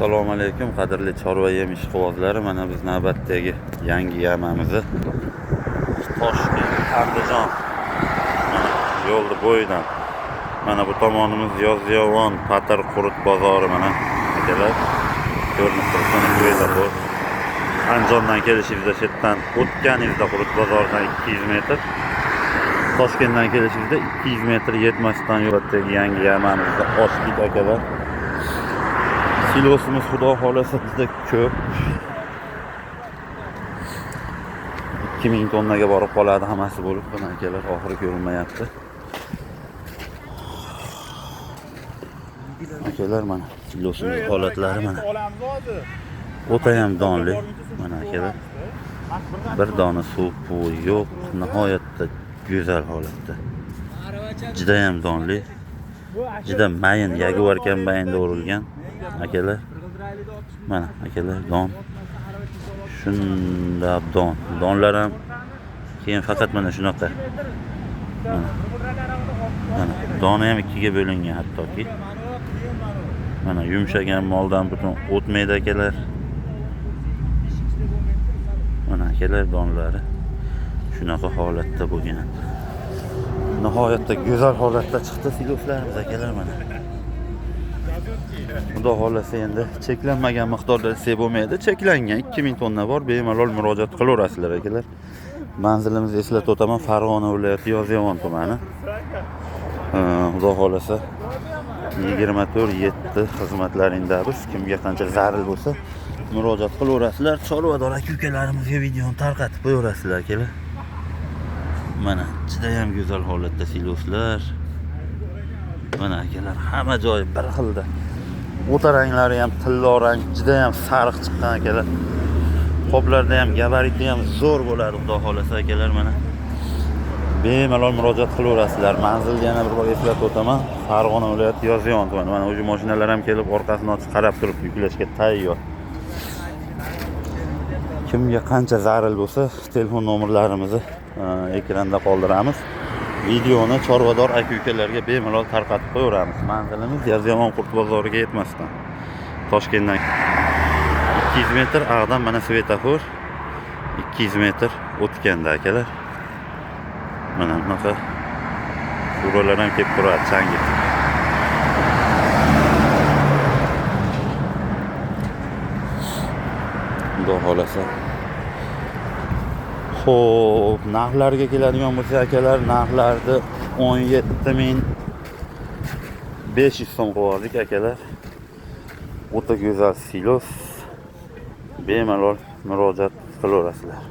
Assalomu alaykum qadrli chorva yem ishqibozlari. Mana biz navbatdagi yangi yamamizni Toshkent Andijon yo'lda bo'yidan mana bu tomonimiz Yozyovon Patir qurut bozori mana akalar ko'rinib turibdi. Bu Andijondan kelishingizda chetdan o'tganingizda qurut bozoridan 200 metr, Toshkentdan kelishingizda 200 metr yetmasdan yo'ldagi yangi yamamizni ochdik akalar. Silosimiz xudo xolasa bizda ko'p. 2000 tonnaga borib qoladi hammasi bo'lib. Mana akalar oxiri ko'rinmayapti. Akalar mana silosimiz holatlari mana. O'ta ham donli. Mana akalar. Bir dona suv yo'q, nihoyatda go'zal holatda. Juda ham donli. Juda mayin, yaguar kombaynda o'rilgan. Akalar mana akalar don shunda donlar ham keyin faqat mana shunaqa mana doni ham ikkiga bo'lingan hattoki mana yumshagan moldan butun o'tmaydi akalar. Mana akalar donlari shunaqa holatda bo'lgan. Nihoyatda go'zal holatda chiqdi siloslarimiz akalar mana. Xudo xolasa endi cheklanmagan miqdorda desa bo'lmaydi. Cheklangan 2000 tonna bor, bemalol murojaat qilaverasizlar akalar. Manzilimizni eslatib o'taman, Farg'ona viloyati Yozyovon tumani. Xudo xolasa 24/7 xizmatlaringdamiz. Kimga qancha zarur bo'lsa murojaat qilaverasizlar. Chorvador aka-ukalarimizga videoni tarqatib qo'yaverasizlar akalar. Mana juda ham go'zal holatda siloslar. Mana akalar hamma joyi bir xilda. O'ta ranglari ham tillo rang, juda ham sariq chiqqan akalar. Qoplarda ham gabariti ham zo'r bo'ladi xudo xolasa akalar mana. Bemalol murojaat qilaverasizlar. Manzilni yana bir bor eslatib o'taman. Farg'ona viloyati Yozyovon tumani. Mana o'sha mashinalar ham kelib orqasini ochib qarab turib yuklashga tayyor. Kimga qancha zarur bo'lsa telefon nomerlarimizni ekranda qoldiramiz. Videoni chorvador aka-ukalarga bemalol tarqatib qo'yaveramiz. Manzilimiz Yozyovon qurt bozoriga yetmasdan. Toshkentdan 200 metr ag'dan mana svetofor 200 metr o'tganda akalar. Mana bunaqa suralar ham kelib turadi changi. Xudo xolasa. Xo'p, narxlarga keladigan bo'lsa akalar, narxlarni 17.500 so'm qo'ydik akalar. O'ta go'zal silos. Bemalol murojaat qilaverasizlar.